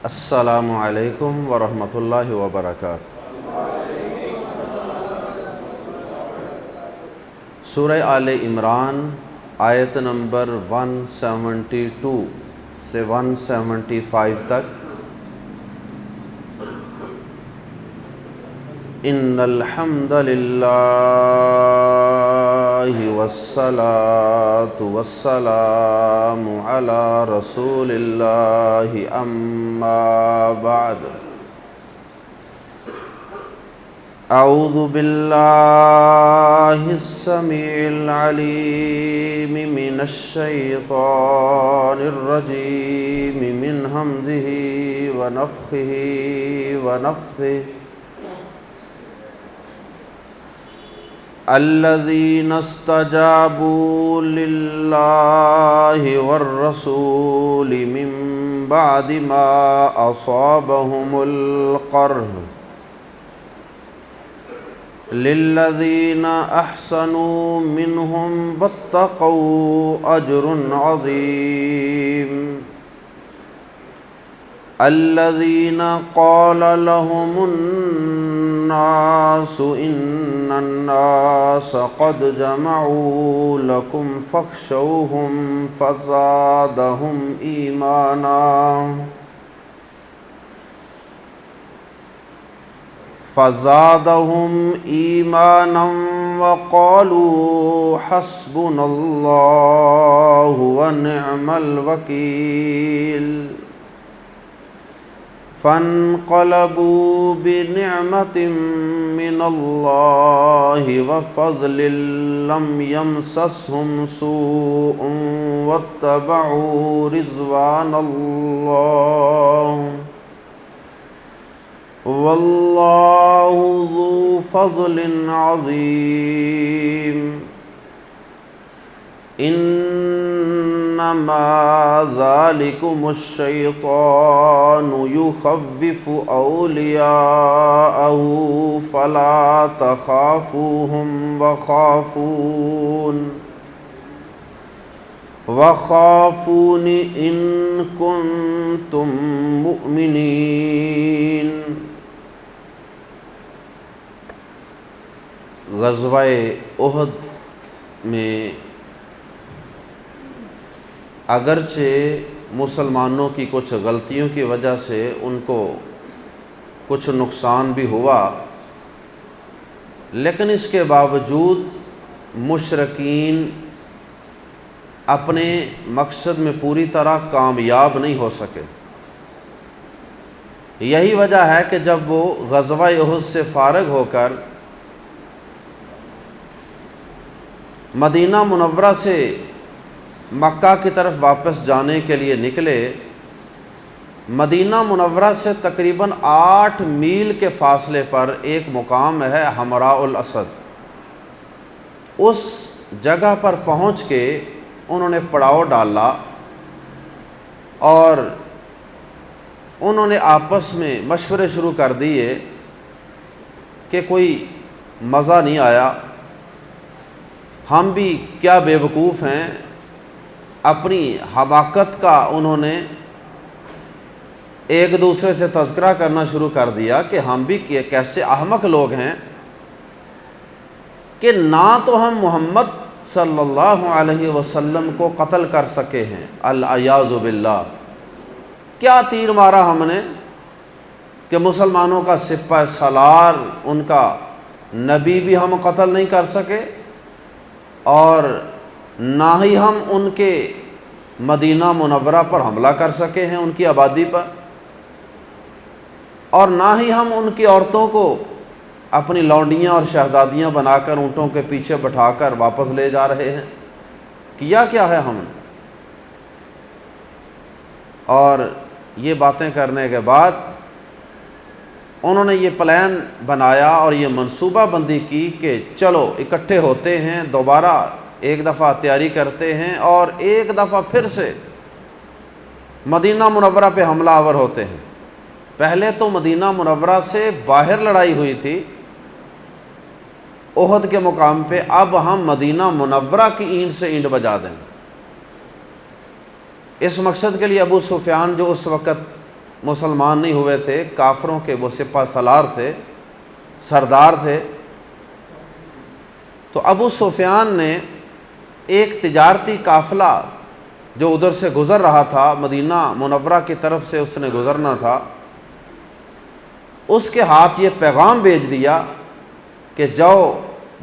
السلام علیکم ورحمۃ اللہ وبرکاتہ۔ سورہ آل عمران آیت نمبر 172 سے 175 تک۔ ان الحمد للہ والصلاة والسلام علی رسول اللہ اما بعد۔ اعوذ باللہ السمیع العلیم من الشیطان الرجیم من ہمزہ ونفخہ ونفثہ۔ الذین استجابوا للہ والرسول من بعد ما اصابهم القرح للذین احسنوا منہم واتقوا اجر عظیم۔ الذین قال لهم الناس ان الناس قد جمعوا لكم فاخشوهم فزادهم ایمانا وقالوا حسبنا اللہ ونعم الوکیل۔ فانقلبوا بنعمة من اللہ وفضل لم يمسسهم سوء واتبعوا رضوان اللہ واللہ ذو فضل عظیم۔ انما ذالکم الشیطان یخوف اولیاءہ فلا تخافوہم وخافون ان کنتم مؤمنین۔ غزوہ احد میں اگرچہ مسلمانوں کی کچھ غلطیوں کی وجہ سے ان کو کچھ نقصان بھی ہوا، لیکن اس کے باوجود مشرکین اپنے مقصد میں پوری طرح کامیاب نہیں ہو سکے۔ یہی وجہ ہے کہ جب وہ غزوہ احد سے فارغ ہو کر مدینہ منورہ سے مکہ کی طرف واپس جانے کے لیے نکلے، مدینہ منورہ سے تقریباً 8 میل کے فاصلے پر ایک مقام ہے حمراء الاسد۔ اس جگہ پر پہنچ کے انہوں نے پڑاؤ ڈالا اور انہوں نے آپس میں مشورے شروع کر دیے کہ کوئی مزہ نہیں آیا، ہم بھی کیا بیوقوف ہیں۔ اپنی حماقت کا انہوں نے ایک دوسرے سے تذکرہ کرنا شروع کر دیا کہ ہم بھی کیسے احمق لوگ ہیں کہ نہ تو ہم محمد صلی اللہ علیہ وسلم کو قتل کر سکے ہیں، العیاذ باللہ۔ کیا تیر مارا ہم نے کہ مسلمانوں کا سپہ سالار، ان کا نبی بھی ہم قتل نہیں کر سکے، اور نہ ہی ہم ان کے مدینہ منورہ پر حملہ کر سکے ہیں، ان کی آبادی پر، اور نہ ہی ہم ان کی عورتوں کو اپنی لونڈیاں اور شہزادیاں بنا کر اونٹوں کے پیچھے بٹھا کر واپس لے جا رہے ہیں۔ کیا ہے ہم نے؟ اور یہ باتیں کرنے کے بعد انہوں نے یہ پلان بنایا اور یہ منصوبہ بندی کی کہ چلو اکٹھے ہوتے ہیں، دوبارہ ایک دفعہ تیاری کرتے ہیں اور ایک دفعہ پھر سے مدینہ منورہ پہ حملہ آور ہوتے ہیں۔ پہلے تو مدینہ منورہ سے باہر لڑائی ہوئی تھی احد کے مقام پہ، اب ہم مدینہ منورہ کی اینٹ سے اینٹ بجا دیں۔ اس مقصد کے لیے ابو سفیان جو اس وقت مسلمان نہیں ہوئے تھے، کافروں کے وہ سپہ سالار تھے، سردار تھے۔ تو ابو سفیان نے ایک تجارتی قافلہ جو ادھر سے گزر رہا تھا، مدینہ منورہ کی طرف سے اس نے گزرنا تھا، اس کے ہاتھ یہ پیغام بھیج دیا کہ جاؤ،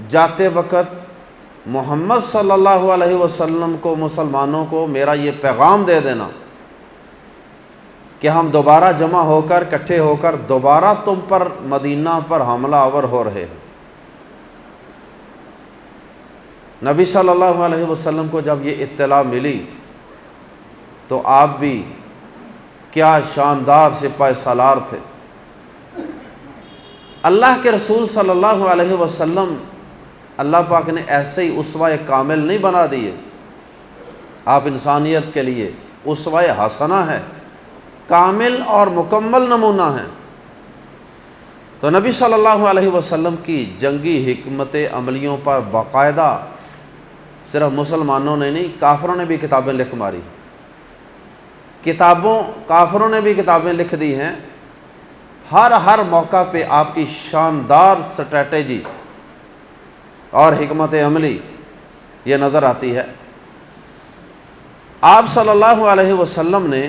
جاتے وقت محمد صلی اللہ علیہ وسلم کو، مسلمانوں کو میرا یہ پیغام دے دینا کہ ہم دوبارہ جمع ہو کر، اکٹھے ہو کر دوبارہ تم پر، مدینہ پر حملہ آور ہو رہے ہیں۔ نبی صلی اللہ علیہ وسلم کو جب یہ اطلاع ملی تو آپ بھی کیا شاندار سپہ سالار تھے۔ اللہ کے رسول صلی اللہ علیہ وسلم اللہ پاک نے ایسے ہی اسوہ کامل نہیں بنا دیے، آپ انسانیت کے لیے اسوہ حسنہ ہے، کامل اور مکمل نمونہ ہیں۔ تو نبی صلی اللہ علیہ وسلم کی جنگی حکمت عملیوں پر باقاعدہ صرف مسلمانوں نے نہیں، کافروں نے بھی کتابیں لکھ ماری، کافروں نے بھی کتابیں لکھ دی ہیں۔ ہر موقع پہ آپ کی شاندار سٹریٹجی اور حکمت عملی یہ نظر آتی ہے۔ آپ صلی اللہ علیہ وسلم نے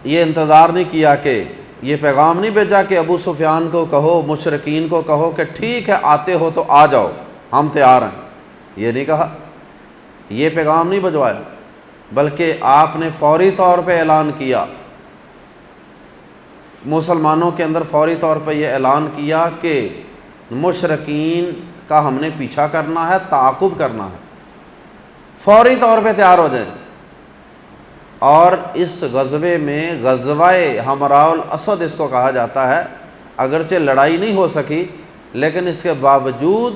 یہ انتظار نہیں کیا، کہ یہ پیغام نہیں بھیجا کہ ابو سفیان کو کہو، مشرکین کو کہو کہ ٹھیک ہے آتے ہو تو آ جاؤ، ہم تیار ہیں، یہ نہیں کہا، یہ پیغام نہیں بھجوایا، بلکہ آپ نے فوری طور پہ اعلان کیا، مسلمانوں کے اندر فوری طور پہ یہ اعلان کیا کہ مشرکین کا ہم نے پیچھا کرنا ہے، تعاقب کرنا ہے، فوری طور پہ تیار ہو جائیں۔ اور اس غزوے میں غزوہ حمراء الاسد اس کو کہا جاتا ہے، اگرچہ لڑائی نہیں ہو سکی لیکن اس کے باوجود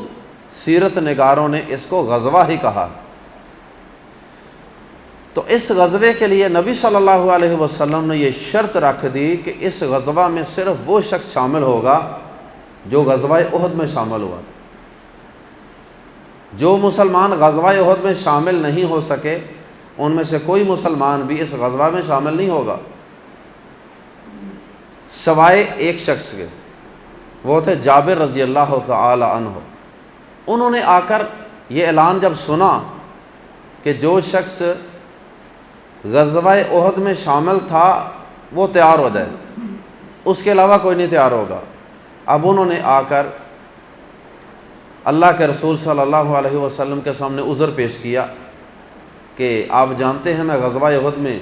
سیرت نگاروں نے اس کو غزوہ ہی کہا۔ تو اس غزوے کے لیے نبی صلی اللہ علیہ وسلم نے یہ شرط رکھ دی کہ اس غزوہ میں صرف وہ شخص شامل ہوگا جو غزوہ احد میں شامل ہوا تھا۔ جو مسلمان غزوہ احد میں شامل نہیں ہو سکے ان میں سے کوئی مسلمان بھی اس غزوہ میں شامل نہیں ہوگا، سوائے ایک شخص کے، وہ تھے جابر رضی اللہ تعالی عنہ۔ انہوں نے آ کر یہ اعلان جب سنا کہ جو شخص غزوہ احد میں شامل تھا وہ تیار ہو جائے، اس کے علاوہ کوئی نہیں تیار ہوگا، اب انہوں نے آ کر اللہ کے رسول صلی اللہ علیہ وسلم کے سامنے عذر پیش کیا کہ آپ جانتے ہیں میں غزوہ احد میں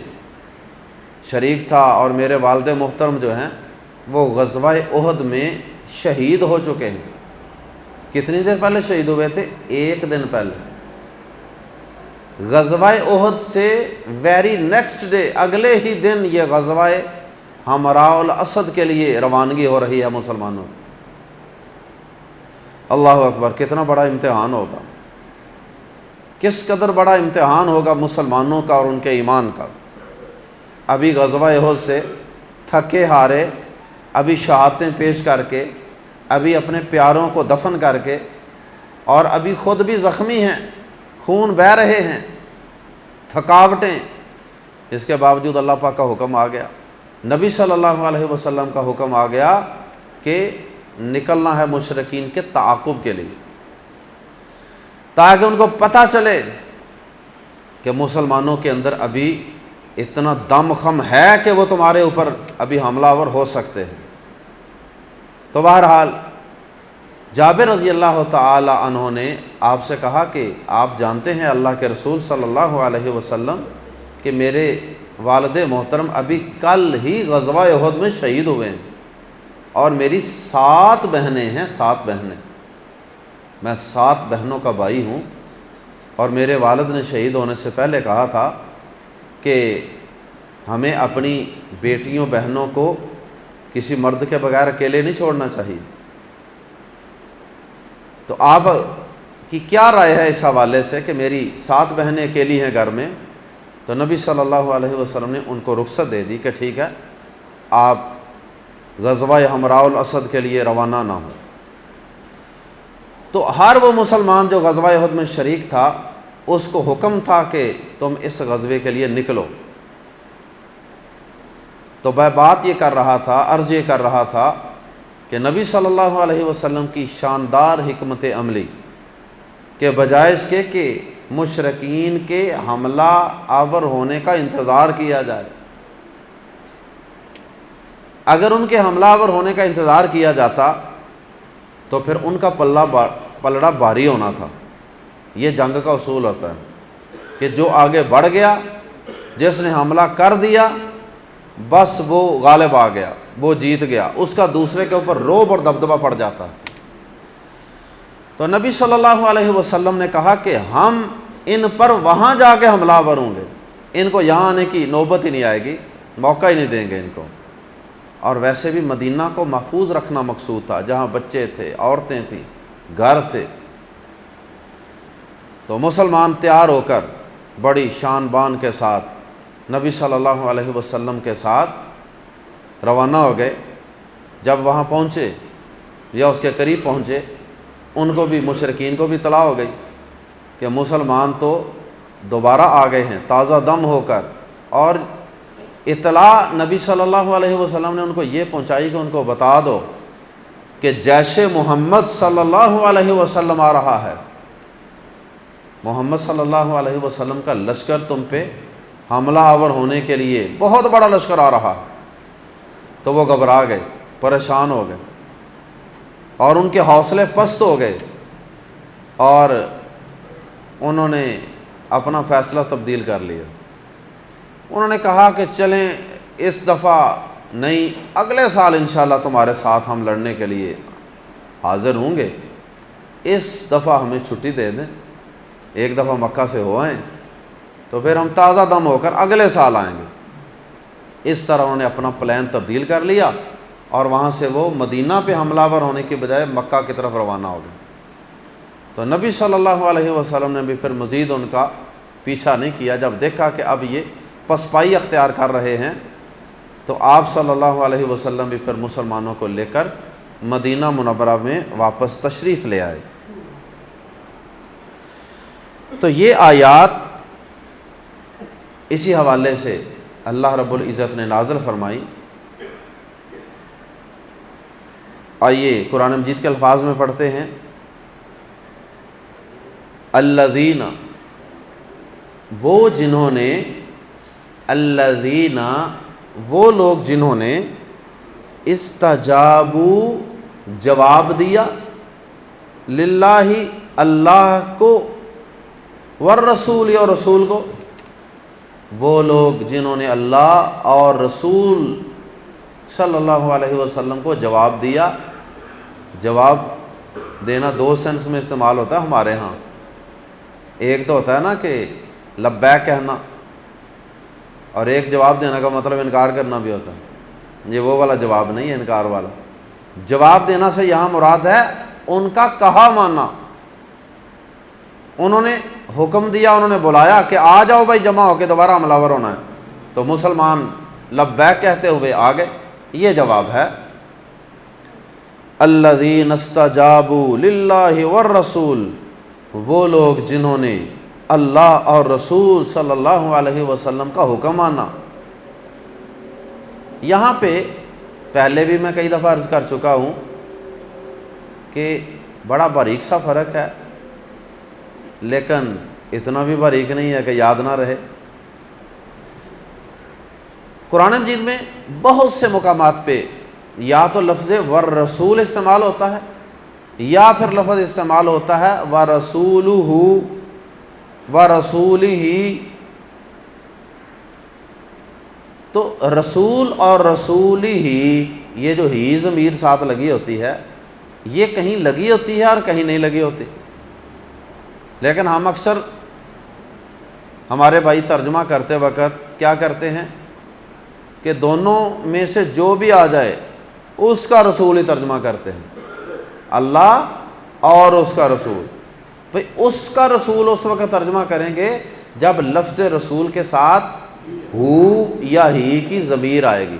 شریک تھا اور میرے والد محترم جو ہیں وہ غزوہ احد میں شہید ہو چکے ہیں۔ کتنی دیر پہلے شہید ہوئے تھے؟ ایک دن پہلے۔ غزوہ احد سے ویری نیکسٹ ڈے، اگلے ہی دن یہ غزوہ حمراء الاسد کے لیے روانگی ہو رہی ہے مسلمانوں کی۔ اللہ اکبر، کتنا بڑا امتحان ہوگا، کس قدر بڑا امتحان ہوگا مسلمانوں کا اور ان کے ایمان کا۔ ابھی غزوہ احد سے تھکے ہارے، ابھی شہادتیں پیش کر کے، ابھی اپنے پیاروں کو دفن کر کے، اور ابھی خود بھی زخمی ہیں، خون بہہ رہے ہیں، تھکاوٹیں، اس کے باوجود اللہ پاک کا حکم آ گیا، نبی صلی اللہ علیہ وسلم کا حکم آ گیا کہ نکلنا ہے مشرکین کے تعاقب کے لیے، تاکہ ان کو پتہ چلے کہ مسلمانوں کے اندر ابھی اتنا دم خم ہے کہ وہ تمہارے اوپر ابھی حملہ آور ہو سکتے ہیں۔ تو بہرحال جابر رضی اللہ تعالی عنہ نے آپ سے کہا کہ آپ جانتے ہیں اللہ کے رسول صلی اللہ علیہ وسلم کہ میرے والد محترم ابھی کل ہی غزوہ احد میں شہید ہوئے ہیں، اور میری 7 بہنیں ہیں، 7 بہنیں، میں 7 بہنوں کا بھائی ہوں، اور میرے والد نے شہید ہونے سے پہلے کہا تھا کہ ہمیں اپنی بیٹیوں بہنوں کو کسی مرد کے بغیر اکیلے نہیں چھوڑنا چاہیے۔ تو آپ کی کیا رائے ہے اس حوالے سے کہ میری 7 بہنیں اکیلی ہیں گھر میں؟ تو نبی صلی اللہ علیہ وسلم نے ان کو رخصت دے دی کہ ٹھیک ہے، آپ غزوہ حمراء الاسد کے لیے روانہ نہ ہوں۔ تو ہر وہ مسلمان جو غزوہ احد میں شریک تھا اس کو حکم تھا کہ تم اس غزوے کے لیے نکلو۔ تو میں بات یہ کر رہا تھا، عرض یہ کر رہا تھا کہ نبی صلی اللہ علیہ وسلم کی شاندار حکمت عملی کے بجائے اس کے کہ مشرکین کے حملہ آور ہونے کا انتظار کیا جائے، اگر ان کے حملہ آور ہونے کا انتظار کیا جاتا تو پھر ان کا پلڑا بھاری ہونا تھا۔ یہ جنگ کا اصول ہوتا ہے کہ جو آگے بڑھ گیا، جس نے حملہ کر دیا، بس وہ غالب آ گیا، وہ جیت گیا، اس کا دوسرے کے اوپر رعب اور دبدبہ پڑ جاتا ہے۔ تو نبی صلی اللہ علیہ وسلم نے کہا کہ ہم ان پر وہاں جا کے حملہ آور ہوں گے، ان کو یہاں آنے کی نوبت ہی نہیں آئے گی، موقع ہی نہیں دیں گے ان کو۔ اور ویسے بھی مدینہ کو محفوظ رکھنا مقصود تھا، جہاں بچے تھے، عورتیں تھیں، گھر تھے۔ تو مسلمان تیار ہو کر بڑی شان بان کے ساتھ نبی صلی اللہ علیہ وسلم کے ساتھ روانہ ہو گئے۔ جب وہاں پہنچے یا اس کے قریب پہنچے، ان کو بھی، مشرکین کو بھی اطلاع ہو گئی کہ مسلمان تو دوبارہ آ گئے ہیں تازہ دم ہو کر، اور اطلاع نبی صلی اللہ علیہ وسلم نے ان کو یہ پہنچائی کہ ان کو بتا دو کہ جیش محمد صلی اللہ علیہ وسلم آ رہا ہے، محمد صلی اللہ علیہ وسلم کا لشکر تم پہ حملہ آور ہونے کے لیے، بہت بڑا لشکر آ رہا ہے۔ تو وہ گھبرا گئے، پریشان ہو گئے، اور ان کے حوصلے پست ہو گئے، اور انہوں نے اپنا فیصلہ تبدیل کر لیا۔ انہوں نے کہا کہ چلیں اس دفعہ نہیں، اگلے سال انشاءاللہ تمہارے ساتھ ہم لڑنے کے لیے حاضر ہوں گے، اس دفعہ ہمیں چھٹی دے دیں، ایک دفعہ مکہ سے ہو آئیں تو پھر ہم تازہ دم ہو کر اگلے سال آئیں گے۔ اس طرح انہوں نے اپنا پلان تبدیل کر لیا، اور وہاں سے وہ مدینہ پہ حملہ آور ہونے کے بجائے مکہ کی طرف روانہ ہو گئے۔ تو نبی صلی اللہ علیہ وسلم نے بھی پھر مزید ان کا پیچھا نہیں کیا۔ جب دیکھا کہ اب یہ پسپائی اختیار کر رہے ہیں، تو آپ صلی اللہ علیہ وسلم بھی پھر مسلمانوں کو لے کر مدینہ منورہ میں واپس تشریف لے آئے۔ تو یہ آیات اسی حوالے سے اللہ رب العزت نے نازل فرمائی۔ آئیے قرآن مجید کے الفاظ میں پڑھتے ہیں۔ الذین، وہ جنہوں نے، الذین، وہ لوگ جنہوں نے، استجابوا، جواب دیا، للہ، اللہ کو، والرسول، اور رسول کو۔ وہ لوگ جنہوں نے اللہ اور رسول صلی اللہ علیہ وسلم کو جواب دیا۔ جواب دینا دو سینس میں استعمال ہوتا ہے ہمارے ہاں۔ ایک تو ہوتا ہے نا کہ لبیک کہنا، اور ایک جواب دینے کا مطلب انکار کرنا بھی ہوتا ہے۔ یہ وہ والا جواب نہیں ہے، انکار والا۔ جواب دینا سے یہاں مراد ہے ان کا کہا ماننا۔ انہوں نے حکم دیا، انہوں نے بلایا کہ آ جاؤ بھائی، جمع ہو کے دوبارہ حملہ آور ہونا ہے، تو مسلمان لبیک کہتے ہوئے آ گئے۔ یہ جواب ہے۔ الذین استجابوا للہ والرسول، وہ لوگ جنہوں نے اللہ اور رسول صلی اللہ علیہ وسلم کا حکم مانا۔ یہاں پہ پہلے بھی میں کئی دفعہ عرض کر چکا ہوں کہ بڑا باریک سا فرق ہے، لیکن اتنا بھی باریک نہیں ہے کہ یاد نہ رہے۔ قرآن مجید میں بہت سے مقامات پہ یا تو لفظ والرسول استعمال ہوتا ہے، یا پھر لفظ استعمال ہوتا ہے وَرَسُولُهُ، وَرَسُولِهِ۔ تو رسول اور رسولہ، یہ جو ہی ضمیر ساتھ لگی ہوتی ہے، یہ کہیں لگی ہوتی ہے اور کہیں نہیں لگی ہوتی۔ لیکن ہم اکثر ہمارے بھائی ترجمہ کرتے وقت کیا کرتے ہیں کہ دونوں میں سے جو بھی آ جائے اس کا رسول ہی ترجمہ کرتے ہیں، اللہ اور اس کا رسول۔ بھئی اس کا رسول اس وقت ترجمہ کریں گے جب لفظ رسول کے ساتھ ہو یا ہی کی ضمیر آئے گی۔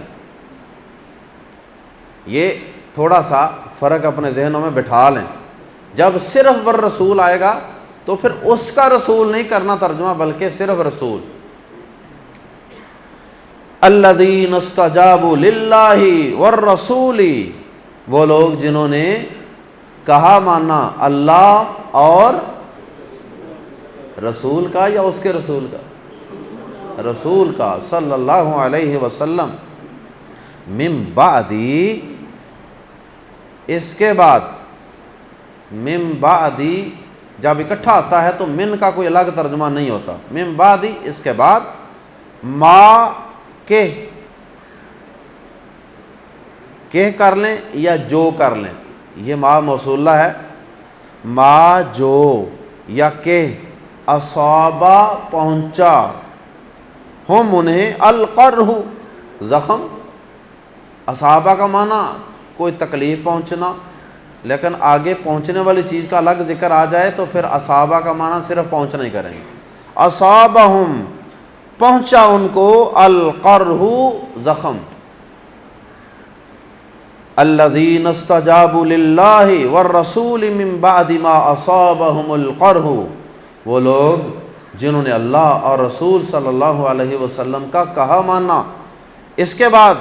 یہ تھوڑا سا فرق اپنے ذہنوں میں بٹھا لیں۔ جب صرف والرسول آئے گا تو پھر اس کا رسول نہیں کرنا ترجمہ، بلکہ صرف رسول۔ الذین استجابوا للہ والرسول، وہ لوگ جنہوں نے کہا مانا اللہ اور رسول کا، یا اس کے رسول کا، رسول کا صلی اللہ علیہ وسلم، من بعدی، اس کے بعد، من بعدی جب اکٹھا آتا ہے تو من کا کوئی الگ ترجمہ نہیں ہوتا، من بعدی اس کے بعد، ما کہ کر لیں یا جو کر لیں، یہ ما موصولہ ہے، ما جو یا کہ، اصابہ پہنچا، ہم انہیں، القرح زخم، اصابہ کا معنی کوئی تکلیف پہنچنا، لیکن آگے پہنچنے والی چیز کا الگ ذکر آ جائے تو پھر اصابہ کا معنی صرف پہنچنا ہی کریں گے، اصابہم پہنچا ان کو، القرح زخم، الذین استجابوا للہ والرسول من بعد ما اصابہم القرح، وہ لوگ جنہوں نے اللہ اور رسول صلی اللہ علیہ وسلم کا کہا مانا، اس کے بعد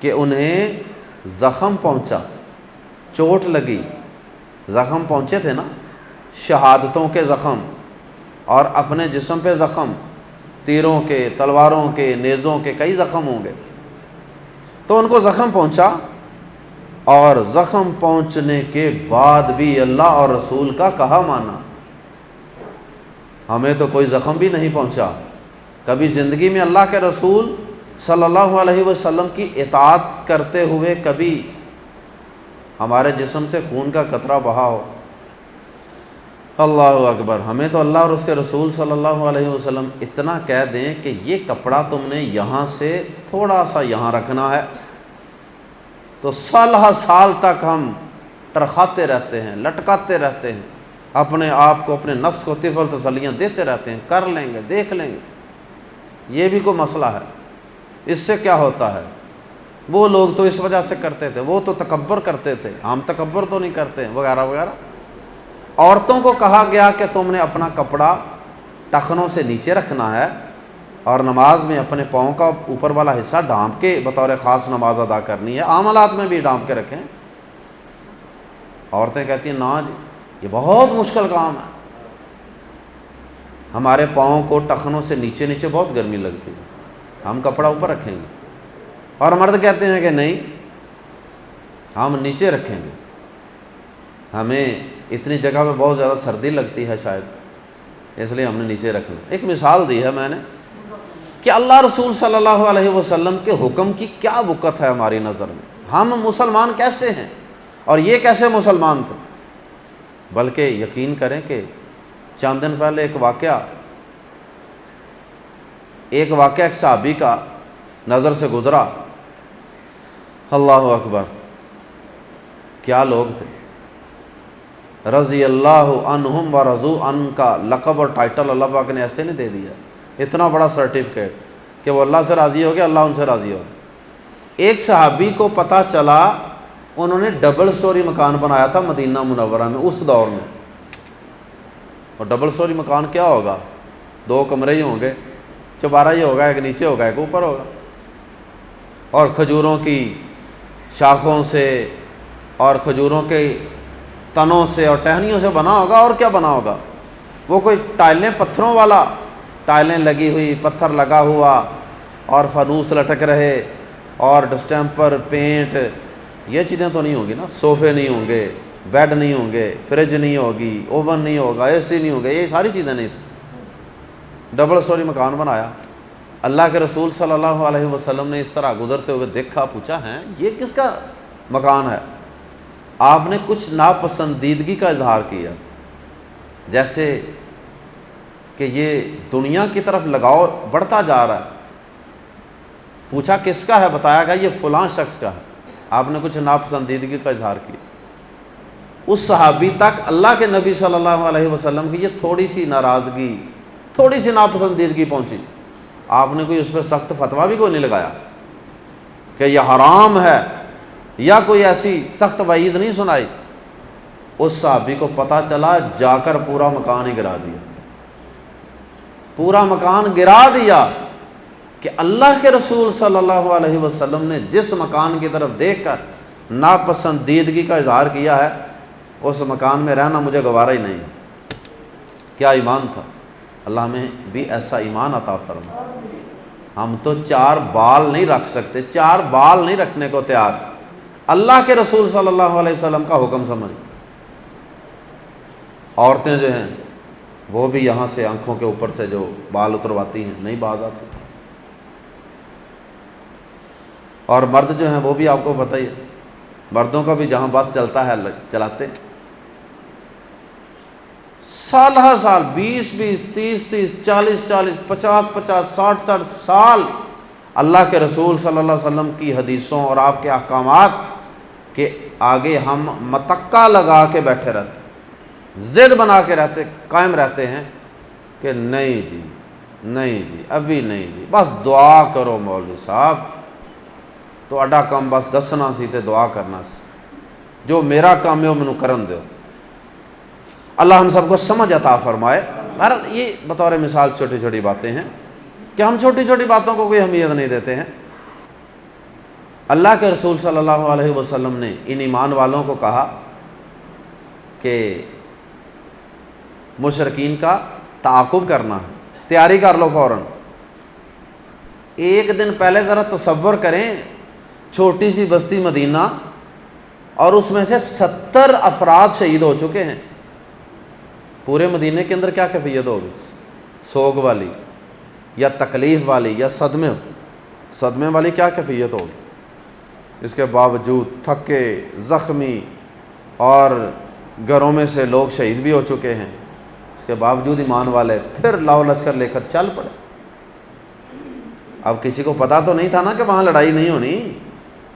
کہ انہیں زخم پہنچا، چوٹ لگی، زخم پہنچے تھے نا، شہادتوں کے زخم اور اپنے جسم پہ زخم، تیروں کے، تلواروں کے، نیزوں کے کئی زخم ہوں گے، تو ان کو زخم پہنچا، اور زخم پہنچنے کے بعد بھی اللہ اور رسول کا کہا مانا۔ ہمیں تو کوئی زخم بھی نہیں پہنچا، کبھی زندگی میں اللہ کے رسول صلی اللہ علیہ وسلم کی اطاعت کرتے ہوئے کبھی ہمارے جسم سے خون کا قطرہ بہا ہو؟ اللہ اکبر۔ ہمیں تو اللہ اور اس کے رسول صلی اللہ علیہ وسلم اتنا کہہ دیں کہ یہ کپڑا تم نے یہاں سے تھوڑا سا یہاں رکھنا ہے، تو سال تک ہم ٹرخاتے رہتے ہیں، لٹکاتے رہتے ہیں، اپنے آپ کو، اپنے نفس کو طفل تسلیاں دیتے رہتے ہیں، کر لیں گے، دیکھ لیں گے، یہ بھی کوئی مسئلہ ہے، اس سے کیا ہوتا ہے؟ وہ لوگ تو اس وجہ سے کرتے تھے، وہ تو تکبر کرتے تھے، ہم تکبر تو نہیں کرتے ہیں، وغیرہ وغیرہ۔ عورتوں کو کہا گیا کہ تم نے اپنا کپڑا ٹخنوں سے نیچے رکھنا ہے، اور نماز میں اپنے پاؤں کا اوپر والا حصہ ڈھانپ کے بطور خاص نماز ادا کرنی ہے، عاملات میں بھی ڈھانپ کے رکھیں۔ عورتیں کہتی ہیں نا جی یہ بہت مشکل کام ہے، ہمارے پاؤں کو ٹخنوں سے نیچے نیچے بہت گرمی لگتی ہے، ہم کپڑا اوپر رکھیں گے، اور مرد کہتے ہیں کہ نہیں ہم نیچے رکھیں گے، ہمیں اتنی جگہ پہ بہت زیادہ سردی لگتی ہے شاید، اس لیے ہم نے نیچے رکھنا۔ ایک مثال دی ہے میں نے کہ اللہ رسول صلی اللہ علیہ وسلم کے حکم کی کیا وقت ہے ہماری نظر میں، ہم مسلمان کیسے ہیں اور یہ کیسے مسلمان تھے۔ بلکہ یقین کریں کہ چند دن پہلے ایک واقعہ ایک صحابی کا نظر سے گزرا، اللہ اکبر، کیا لوگ تھے، رضی اللہ عنہم و رضوا عنہ کا لقب اور ٹائٹل اللہ پاک نے ایسے نہیں دے دیا، اتنا بڑا سرٹیفکیٹ کہ وہ اللہ سے راضی ہو گیا، اللہ ان سے راضی ہو گیا۔ ایک صحابی کو پتہ چلا انہوں نے ڈبل سٹوری مکان بنایا تھا مدینہ منورہ میں اس دور میں، اور ڈبل سٹوری مکان کیا ہوگا، 2 کمرے ہی ہوں گے، چوبارہ ہی ہوگا، ایک نیچے ہوگا ایک اوپر ہوگا، اور کھجوروں کی شاخوں سے اور کھجوروں کے تنوں سے اور ٹہنیوں سے بنا ہوگا، اور کیا بنا ہوگا، وہ کوئی ٹائلیں پتھروں والا، ٹائلیں لگی ہوئی، پتھر لگا ہوا اور فانوس لٹک رہے اور ڈسٹمپر، پینٹ، یہ چیزیں تو نہیں ہوں گی نا، صوفے نہیں ہوں گے، بیڈ نہیں ہوں گے، فریج نہیں ہوگی، اوون نہیں ہوگا، اے سی نہیں ہوگا، یہ ساری چیزیں نہیں تھیں، ڈبل سٹوری مکان بنایا۔ اللہ کے رسول صلی اللہ علیہ وسلم نے اس طرح گزرتے ہوئے دیکھا، پوچھا ہے یہ کس کا مکان ہے؟ آپ نے کچھ ناپسندیدگی کا اظہار کیا، جیسے کہ یہ دنیا کی طرف لگاؤ بڑھتا جا رہا ہے۔ پوچھا کس کا ہے، بتایا گیا یہ فلاں شخص کا ہے، آپ نے کچھ ناپسندیدگی کا اظہار کیا۔ اس صحابی تک اللہ کے نبی صلی اللہ علیہ وسلم کی یہ تھوڑی سی ناراضگی، تھوڑی سی ناپسندیدگی پہنچی، آپ نے کوئی اس پہ سخت فتویٰ بھی کوئی نہیں لگایا کہ یہ حرام ہے، یا کوئی ایسی سخت وعید نہیں سنائی۔ اس صحابی کو پتہ چلا، جا کر پورا مکان ہی گرا دیا، پورا مکان گرا دیا، کہ اللہ کے رسول صلی اللہ علیہ وسلم نے جس مکان کی طرف دیکھ کر ناپسندیدگی کا اظہار کیا ہے اس مکان میں رہنا مجھے گوارا ہی نہیں۔ کیا ایمان تھا! اللہ ہمیں بھی ایسا ایمان عطا فرما۔ ہم تو 4 بال نہیں رکھ سکتے، 4 بال نہیں رکھنے کو تیار، اللہ کے رسول صلی اللہ علیہ وسلم کا حکم سمجھ۔ عورتیں جو ہیں وہ بھی یہاں سے آنکھوں کے اوپر سے جو بال اترواتی ہیں، نہیں باز آتی، اور مرد جو ہیں وہ بھی آپ کو پتہ ہی ہے، مردوں کا بھی جہاں بس چلتا ہے چلاتے ہیں۔ سال ہر سال 20 30 40 50 60 سال اللہ کے رسول صلی اللہ علیہ وسلم کی حدیثوں اور آپ کے احکامات کے آگے ہم متکا لگا کے بیٹھے رہتے، ضد بنا کے رہتے، قائم رہتے ہیں کہ نہیں جی، نہیں جی، ابھی نہیں جی، بس دعا کرو مولوی صاحب، تو اڈا کام بس دسنا سی تے دعا کرنا سی، جو میرا کام ہے وہ مینوں کرن دیو۔ اللہ ہم سب کو سمجھ عطا فرمائے۔ بہرحال یہ بطور مثال چھوٹی چھوٹی باتیں ہیں کہ ہم چھوٹی چھوٹی باتوں کو کوئی اہمیت نہیں دیتے ہیں۔ اللہ کے رسول صلی اللہ علیہ وسلم نے ان ایمان والوں کو کہا کہ مشرکین کا تعاقب کرنا ہے، تیاری کر لو فوراً۔ ایک دن پہلے ذرا تصور کریں، چھوٹی سی بستی مدینہ اور اس میں سے 70 افراد شہید ہو چکے ہیں۔ پورے مدینے کے اندر کیا کیفیت ہوگی؟ سوگ والی یا تکلیف والی یا صدمے والی کیا کیفیت ہوگی؟ اس کے باوجود تھکے، زخمی، اور گھروں میں سے لوگ شہید بھی ہو چکے ہیں، اس کے باوجود ایمان والے پھر لاؤ لشکر لے کر چل پڑے۔ اب کسی کو پتا تو نہیں تھا نا کہ وہاں لڑائی نہیں ہونی،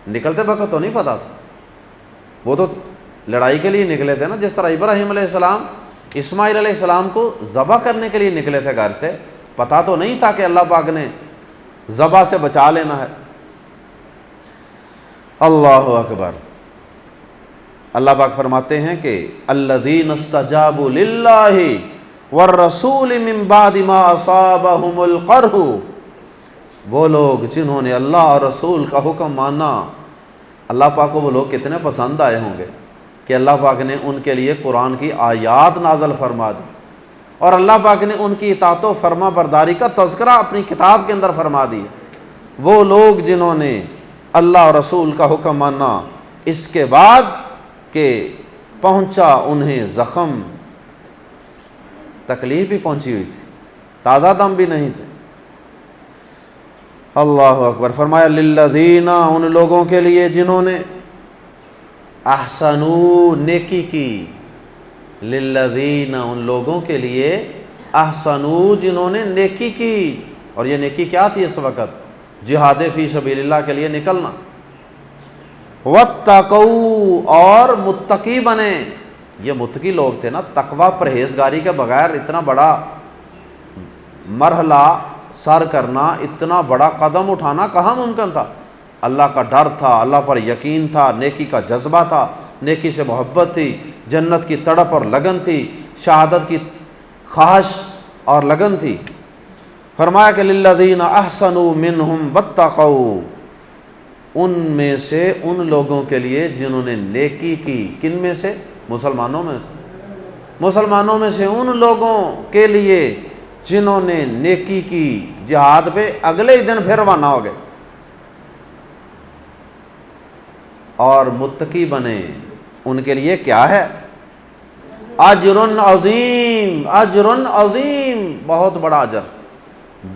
نکلتے وقت تو نہیں پتا تھا، وہ تو لڑائی کے لیے نکلے تھے نا، جس طرح ابراہیم علیہ السلام اسماعیل علیہ السلام کو ذبح کرنے کے لیے نکلے تھے گھر سے، پتا تو نہیں تھا کہ اللہ پاک نے ذبح سے بچا لینا ہے۔ اللہ اکبر۔ اللہ پاک فرماتے ہیں کہ الذین استجابوا للہ والرسول من بعد ما اصابہم القرح، وہ لوگ جنہوں نے اللہ اور رسول کا حکم مانا، اللہ پاک کو وہ لوگ کتنے پسند آئے ہوں گے کہ اللہ پاک نے ان کے لیے قرآن کی آیات نازل فرما دی، اور اللہ پاک نے ان کی اطاعت و فرما برداری کا تذکرہ اپنی کتاب کے اندر فرما دی۔ وہ لوگ جنہوں نے اللہ اور رسول کا حکم مانا اس کے بعد کہ پہنچا انہیں زخم، تکلیف بھی پہنچی ہوئی تھی، تازہ دم بھی نہیں تھے۔ اللہ اکبر۔ فرمایا للذین، ان لوگوں کے لیے جنہوں نے احسنوا، نیکی کی، للذین، ان لوگوں کے لیے احسنوا، جنہوں نے نیکی کی۔ اور یہ نیکی کیا تھی اس وقت؟ جہاد فی سبیل اللہ کے لیے نکلنا۔ واتقوا، اور متقی بنے۔ یہ متقی لوگ تھے نا، تقوی پرہیزگاری کے بغیر اتنا بڑا مرحلہ سر کرنا، اتنا بڑا قدم اٹھانا کہاں ممکن تھا؟ اللہ کا ڈر تھا، اللہ پر یقین تھا، نیکی کا جذبہ تھا، نیکی سے محبت تھی، جنت کی تڑپ اور لگن تھی، شہادت کی خواہش اور لگن تھی۔ فرمایا کہ للذین احسنوا منہم واتقوا، ان میں سے ان لوگوں کے لیے جنہوں نے نیکی کی۔ کن میں سے؟ مسلمانوں میں سے۔ مسلمانوں میں سے ان لوگوں کے لیے جنہوں نے نیکی کی، جہاد پہ اگلے ہی دن پھر روانہ ہو گئے اور متقی بنے۔ ان کے لیے کیا ہے؟ اجر عظیم، اجر عظیم، بہت بڑا اجر،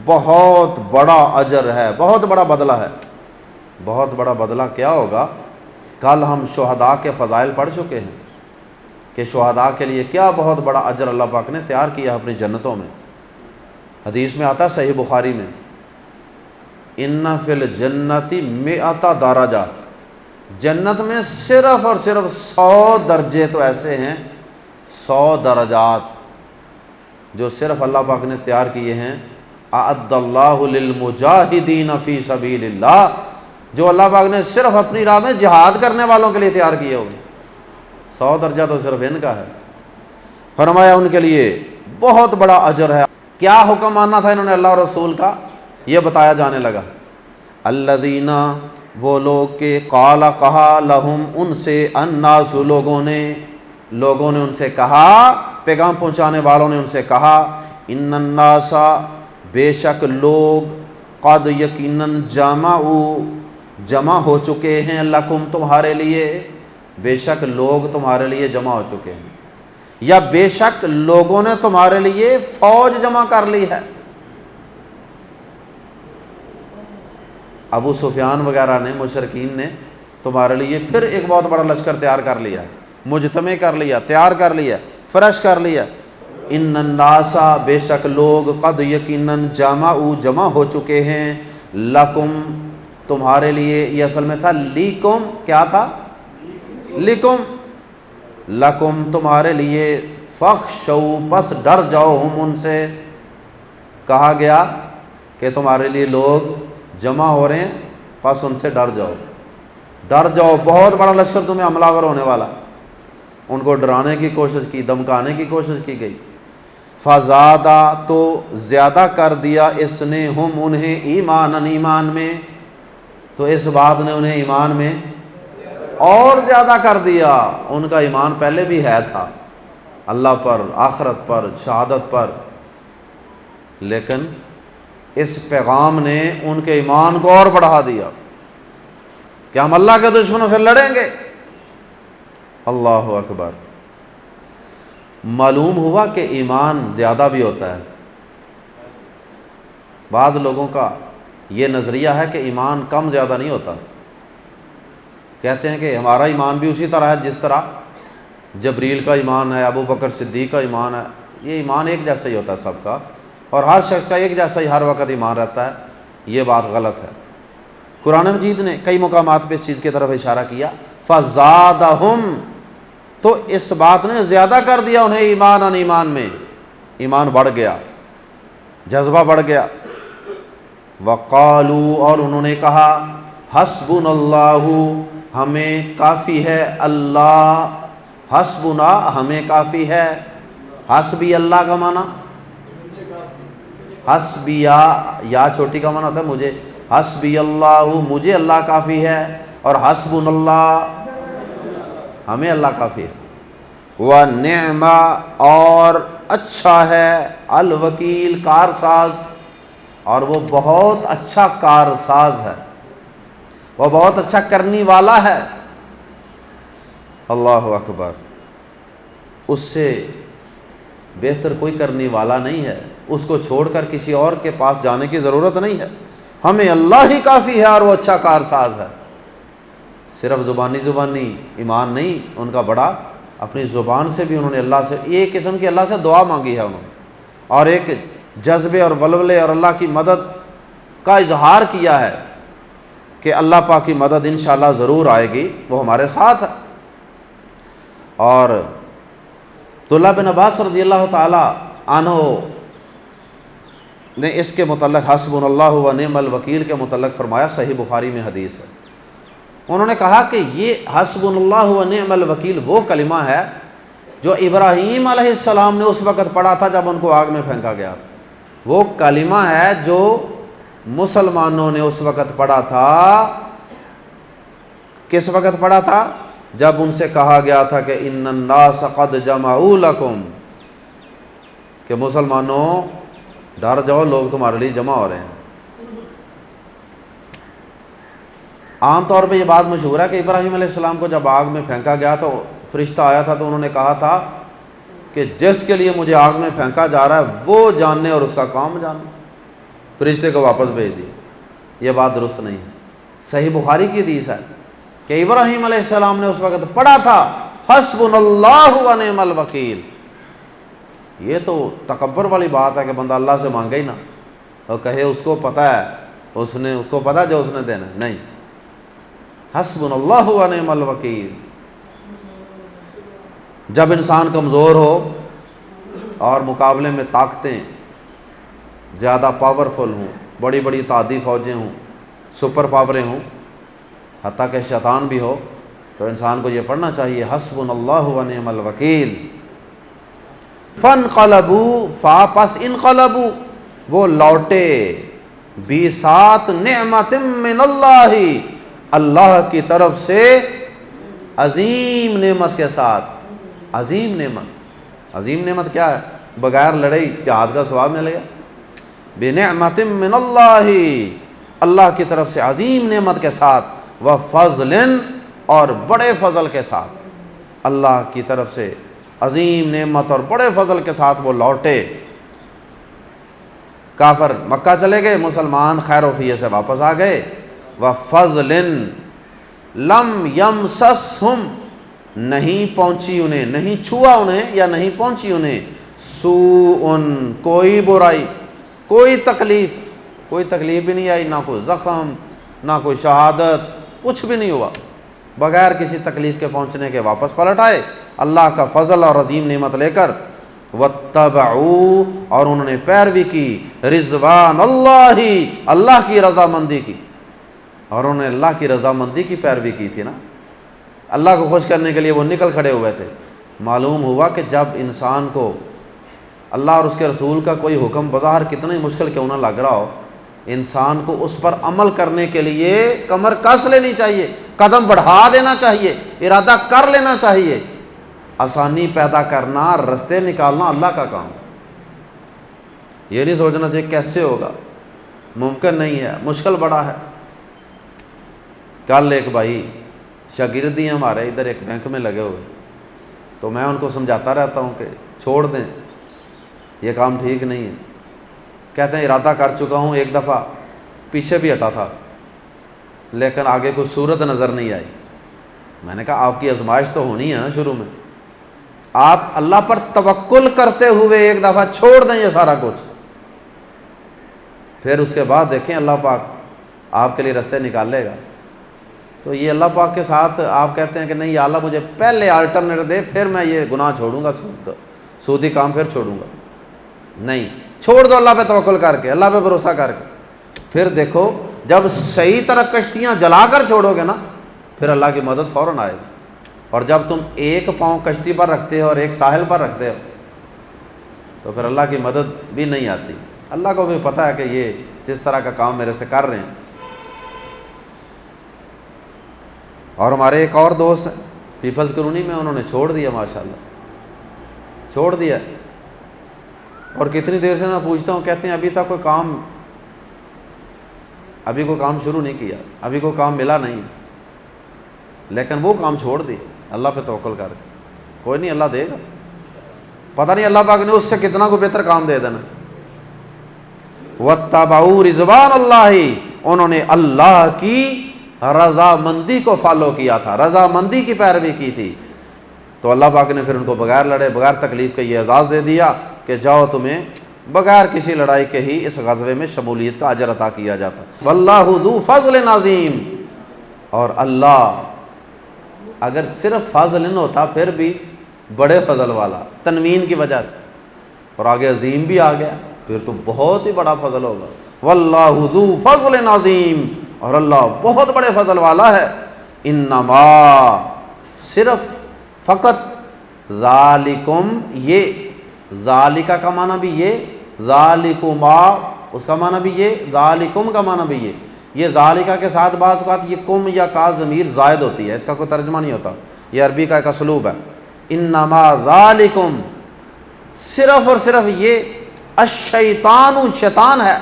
بہت بڑا اجر ہے، بہت بڑا بدلہ ہے۔ بہت بڑا بدلہ کیا ہوگا؟ کل ہم شہداء کے فضائل پڑھ چکے ہیں کہ شہداء کے لیے کیا بہت بڑا اجر اللہ پاک نے تیار کیا اپنی جنتوں میں۔ حدیث میں آتا ہے صحیح بخاری میں، ان فی الجنت 100 درجہ، جنت میں صرف اور صرف 100 درجے تو ایسے ہیں، 100 درجات جو صرف اللہ پاک نے تیار کیے ہیں۔ اعد اللہ للمجاہدین فی سبیل اللہ، جو اللہ پاک نے صرف اپنی راہ میں جہاد کرنے والوں کے لیے تیار کیے ہوئے۔ 100 درجہ تو صرف ان کا ہے۔ فرمایا ان کے لیے بہت بڑا اجر ہے۔ کیا حکم ماننا تھا انہوں نے اللہ اور رسول کا؟ یہ بتایا جانے لگا۔ الذین، وہ لوگ کہ قال کہا لہم ان سے الناس، لوگوں نے ان سے کہا، پیغام پہنچانے والوں نے ان سے کہا، ان الناس، بے شک لوگ، قد یقیناً جمع ہو چکے ہیں، لکم تمہارے لیے، بے شک لوگ تمہارے لیے جمع ہو چکے ہیں، یا بے شک لوگوں نے تمہارے لیے فوج جمع کر لی ہے۔ ابو سفیان وغیرہ نے، مشرکین نے تمہارے لیے پھر ایک بہت بڑا لشکر تیار کر لیا، مجتمع کر لیا، تیار کر لیا، فرش کر لیا۔ ان الناس، بے شک لوگ، قد یقیناً جمع ہو چکے ہیں، لکم تمہارے لیے، یہ اصل میں تھا لیکم، کیا تھا؟ لکم، لکم تمہارے لیے، فخشوا پس ڈر جاؤ، ہم ان سے، کہا گیا کہ تمہارے لیے لوگ جمع ہو رہے ہیں، پس ان سے ڈر جاؤ، بہت بڑا لشکر تمہیں حملہ آور ہونے والا۔ ان کو ڈرانے کی کوشش کی، دمکانے کی کوشش کی گئی۔ فزادہ، تو زیادہ کر دیا اس نے، ہم انہیں، ایمان میں، تو اس بات نے انہیں ایمان میں اور زیادہ کر دیا۔ ان کا ایمان پہلے بھی ہے تھا، اللہ پر، آخرت پر، شہادت پر، لیکن اس پیغام نے ان کے ایمان کو اور بڑھا دیا کہ ہم اللہ کے دشمنوں سے لڑیں گے۔ اللہ اکبر۔ معلوم ہوا کہ ایمان زیادہ بھی ہوتا ہے۔ بعض لوگوں کا یہ نظریہ ہے کہ ایمان کم زیادہ نہیں ہوتا، کہتے ہیں کہ ہمارا ایمان بھی اسی طرح ہے جس طرح جبریل کا ایمان ہے، ابو بکر صدیق کا ایمان ہے، یہ ایمان ایک جیسا ہی ہوتا ہے سب کا، اور ہر شخص کا ایک جیسا ہی ہر وقت ایمان رہتا ہے۔ یہ بات غلط ہے۔ قرآن مجید نے کئی مقامات پہ اس چیز کی طرف اشارہ کیا، فزادہم، تو اس بات نے زیادہ کر دیا انہیں ایمان میں، ایمان بڑھ گیا، جذبہ بڑھ گیا۔ وقالوا، اور انہوں نے کہا، حسبنا اللہ، ہمیں کافی ہے اللہ، حسبنا، ہمیں کافی ہے، حسبی اللہ کا معنی، حسبیا، یا چھوٹی کا معنی ہوتا ہے مجھے، حسبی اللہ، مجھے اللہ کافی ہے، اور حسبنا اللہ، ہمیں اللہ کافی ہے۔ وَنِعْمَ، اور اچھا ہے، الوکیل، کارساز، اور وہ بہت اچھا کارساز ہے، وہ بہت اچھا کرنی والا ہے۔ اللہ اکبر۔ اس سے بہتر کوئی کرنے والا نہیں ہے، اس کو چھوڑ کر کسی اور کے پاس جانے کی ضرورت نہیں ہے، ہمیں اللہ ہی کافی ہے، اور وہ اچھا کارساز ہے۔ صرف زبانی ایمان نہیں ان کا بڑا، اپنی زبان سے بھی انہوں نے اللہ سے، ایک قسم کی اللہ سے دعا مانگی ہے انہوں نے، اور ایک جذبے اور ولولے اور اللہ کی مدد کا اظہار کیا ہے کہ اللہ پاک کی مدد انشاءاللہ ضرور آئے گی، وہ ہمارے ساتھ ہے۔ اور عبداللہ بن عباس رضی اللہ تعالی عنہ نے اس کے متعلق حسبنا اللہ و نعم الوکیل کے متعلق فرمایا، صحیح بخاری میں حدیث ہے، انہوں نے کہا کہ یہ حسبنا اللہ و نعم الوکیل وہ کلمہ ہے جو ابراہیم علیہ السلام نے اس وقت پڑھا تھا جب ان کو آگ میں پھینکا گیا تھا، وہ کلمہ ہے جو مسلمانوں نے اس وقت پڑھا تھا۔ کس وقت پڑھا تھا؟ جب ان سے کہا گیا تھا کہ ان الناس قد جمعوا لکم، کہ مسلمانوں ڈر جاؤ، لوگ تمہارے لیے جمع ہو رہے ہیں۔ عام طور پہ یہ بات مشہور ہے کہ ابراہیم علیہ السلام کو جب آگ میں پھینکا گیا تو فرشتہ آیا تھا تو انہوں نے کہا تھا کہ جس کے لیے مجھے آگ میں پھینکا جا رہا ہے وہ جاننے اور اس کا کام جاننے، فرشتے کو واپس بھیج دیے۔ یہ بات درست نہیں ہے۔ صحیح بخاری کی حدیث ہے کہ ابراہیم علیہ السلام نے اس وقت پڑھا تھا حسبنا اللہ و نعم الوکیل۔ یہ تو تکبر والی بات ہے کہ بندہ اللہ سے مانگے ہی نہ اور کہے اس کو پتہ ہے، اس کو پتہ جو اس نے دینا، نہیں، حسبنا اللہ و نعم الوکیل۔ جب انسان کمزور ہو اور مقابلے میں طاقتیں زیادہ پاورفل ہوں، بڑی بڑی اتحادی فوجیں ہوں، سپر پاوریں ہوں، حتیٰ کہ شیطان بھی ہو، تو انسان کو یہ پڑھنا چاہیے حسبنا اللہ و نعم الوکیل۔ فانقلبوا، پس انقلبوا، وہ لوٹے، بِسَاتْ نِعْمَةٍ مِّنَ اللَّهِ، اللہ کی طرف سے عظیم نعمت کے ساتھ۔ عظیم نعمت، عظیم نعمت کیا ہے؟ بغیر لڑائی جہاد کا ثواب ملے گا۔ بِنِعْمَةٍ مِّنَ اللَّهِ، اللہ کی طرف سے عظیم نعمت کے ساتھ، وَفَضْلٍ، اور بڑے فضل کے ساتھ۔ اللہ کی طرف سے عظیم نعمت اور بڑے فضل کے ساتھ وہ لوٹے۔ کافر مکہ چلے گئے، مسلمان خیر و عافیت سے واپس آ گئے۔ وَفَضْلٍ لَمْ يَمْسَسْهُمْ، نہیں پہنچی انہیں، نہیں چھوا انہیں یا نہیں پہنچی انہیں، سوء، کوئی برائی، کوئی تکلیف، کوئی تکلیف بھی نہیں آئی، نہ کوئی زخم، نہ کوئی شہادت، کچھ بھی نہیں ہوا، بغیر کسی تکلیف کے پہنچنے کے واپس پلٹ آئے اللہ کا فضل اور عظیم نعمت لے کر۔ واتبعوا، اور انہوں نے پیروی کی، رضوان اللہ، اللہ کی رضامندی کی، اور انہوں نے اللہ کی رضامندی کی پیروی کی تھی نا، اللہ کو خوش کرنے کے لیے وہ نکل کھڑے ہوئے تھے۔ معلوم ہوا کہ جب انسان کو اللہ اور اس کے رسول کا کوئی حکم بظاہر کتنا ہی مشکل کیوں نہ لگ رہا ہو، انسان کو اس پر عمل کرنے کے لیے کمر کس لینی چاہیے، قدم بڑھا دینا چاہیے، ارادہ کر لینا چاہیے۔ آسانی پیدا کرنا، رستے نکالنا اللہ کا کام، یہ نہیں سوچنا چاہیے کیسے ہوگا، ممکن نہیں ہے، مشکل بڑا ہے۔ کل ایک بھائی شاگرد ہی ہمارے ادھر ایک بینک میں لگے ہوئے، تو میں ان کو سمجھاتا رہتا ہوں کہ چھوڑ دیں، یہ کام ٹھیک نہیں ہے۔ کہتے ہیں ارادہ کر چکا ہوں، ایک دفعہ پیچھے بھی ہٹا تھا لیکن آگے کوئی صورت نظر نہیں آئی۔ میں نے کہا آپ کی آزمائش تو ہونی ہے نا شروع میں، آپ اللہ پر توکل کرتے ہوئے ایک دفعہ چھوڑ دیں یہ سارا کچھ، پھر اس کے بعد دیکھیں اللہ پاک آپ کے لیے رستے نکال لے گا۔ تو یہ اللہ پاک کے ساتھ آپ کہتے ہیں کہ نہیں یا اللہ مجھے پہلے آلٹرنیٹ دے، پھر میں یہ گناہ چھوڑوں گا، سودی کام پھر چھوڑوں گا، نہیں، چھوڑ دو اللہ پہ توکل کر کے، اللہ پہ بھروسہ کر کے، پھر دیکھو جب صحیح طرح کشتیاں جلا کر چھوڑو گے نا، پھر اللہ کی مدد فوراً آئے گی۔ اور جب تم ایک پاؤں کشتی پر رکھتے ہو اور ایک ساحل پر رکھتے ہو تو پھر اللہ کی مدد بھی نہیں آتی۔ اللہ کو بھی پتہ ہے کہ یہ جس طرح کا کام میرے سے کر رہے ہیں۔ اور ہمارے ایک اور دوست ہیں پیپلز کالونی میں، انہوں نے چھوڑ دیا، ماشاءاللہ چھوڑ دیا، اور کتنی دیر سے میں پوچھتا ہوں، کہتے ہیں ابھی تک کوئی کام شروع نہیں کیا، ابھی کوئی کام ملا نہیں، لیکن وہ کام چھوڑ دی اللہ پہ توکل کر کے۔ کوئی نہیں، اللہ دے گا، پتہ نہیں اللہ پاک نے اس سے کتنا کو بہتر کام دے دینا۔ واتبعوا رضوان اللہ، انہوں نے اللہ کی رضامندی کو فالو کیا تھا، رضامندی کی پیروی کی تھی، تو اللہ پاک نے پھر ان کو بغیر لڑے، بغیر تکلیف کے یہ اعزاز دے دیا کہ جاؤ تمہیں بغیر کسی لڑائی کے ہی اس غزوے میں شمولیت کا اجر عطا کیا جاتا۔ واللہ ذو فضل عظیم، اور اللہ اگر صرف فضل نہ ہوتا پھر بھی بڑے فضل والا، تنوین کی وجہ سے، اور آگے عظیم بھی آ گیا، پھر تو بہت ہی بڑا فضل ہوگا۔ واللہ ذو فضل عظیم، اور اللہ بہت بڑے فضل والا ہے۔ انما، صرف، فقط، ذالکم، یہ ذالکہ کا معنی بھی یہ، ذالکما اس کا معنی بھی یہ، ذالکم کا معنی بھی یہ ذالکہ کے ساتھ بعض اوقات یہ کم یا کا ضمیر زائد ہوتی ہے، اس کا کوئی ترجمہ نہیں ہوتا، یہ عربی کا ایک اسلوب ہے۔ انما ذالکم، صرف اور صرف یہ، الشیطان، شیطان ہے،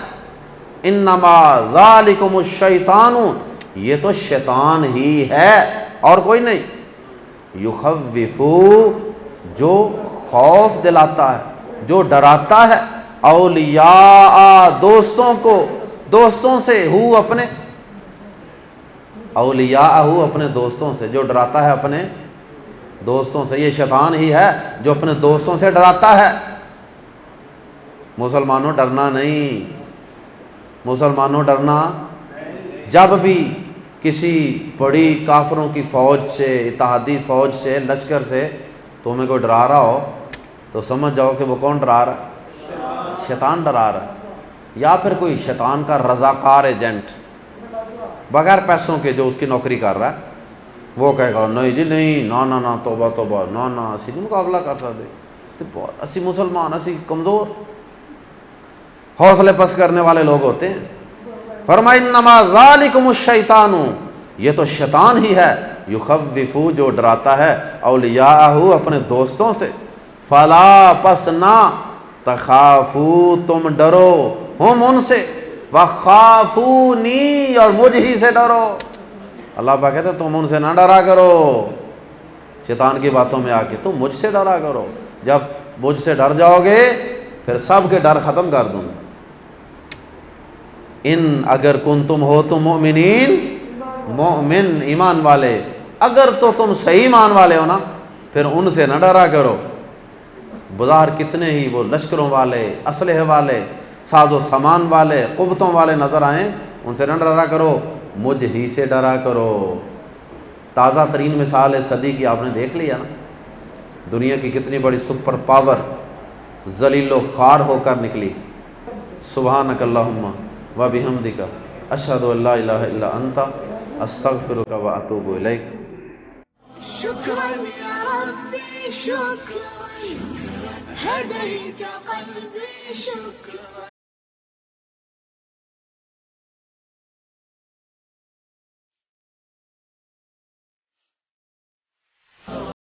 انما ذالکم الشیطان، یہ تو شیطان ہی ہے اور کوئی نہیں، یخوفو، جو خوف دلاتا ہے، جو ڈراتا ہے، اولیاء، دوستوں کو، دوستوں سے، ہو اپنے، اولیاء ہو اپنے دوستوں سے، جو ڈراتا ہے اپنے دوستوں سے، یہ شیطان ہی ہے جو اپنے دوستوں سے ڈراتا ہے۔ مسلمانوں ڈرنا نہیں، مسلمانوں ڈرنا، جب بھی کسی بڑی کافروں کی فوج سے، اتحادی فوج سے، لشکر سے تمہیں کوئی ڈرا رہا ہو تو سمجھ جاؤ کہ وہ کون ڈرا رہا ہے؟ شیطان ڈرا رہا ہے، یا پھر کوئی شیطان کا رضاکار ایجنٹ بغیر پیسوں کے جو اس کی نوکری کر رہا ہے، وہ کہے گا نہیں جی نہیں، نا توبہ توبہ، نا اسی نہیں مقابلہ کر سکتے، اسی مسلمان، اسی کمزور، حوصلے پست کرنے والے لوگ ہوتے ہیں۔ فرمایا انما ذالکم الشیطان، یہ تو شیطان ہی ہے، یخوف جو ڈراتا ہے، اولیاءہ اپنے دوستوں سے، فلا پس نہ، تخافو تم ڈرو، ہم ان سے، وخافونی اور مجھ ہی سے ڈرو۔ اللہ پاک کہتے تم ان سے نہ ڈرا کرو شیطان کی باتوں میں آ کے، تم مجھ سے ڈرا کرو، جب مجھ سے ڈر جاؤ گے پھر سب کے ڈر ختم کر دوں گا۔ ان اگر کنتم ہو تم مؤمنین، مومن ایمان والے، اگر تو تم صحیح ایمان والے ہو نا، پھر ان سے نہ ڈرا کرو، بظاہر کتنے ہی وہ لشکروں والے، اسلحے والے، ساز و سامان والے، قوتوں والے نظر آئیں، ان سے نہ ڈرا کرو، مجھ ہی سے ڈرا کرو۔ تازہ ترین مثال ہے صدی کی، آپ نے دیکھ لیا نا، دنیا کی کتنی بڑی سپر پاور ذلیل و خوار ہو کر نکلی۔ سبحانک اللہم و بحمدک، اشہد ان لا الہ الا انت، استغفرک و اتوب الیک۔ شكرا يا ربي شكرا، هديت قلبي شكرا.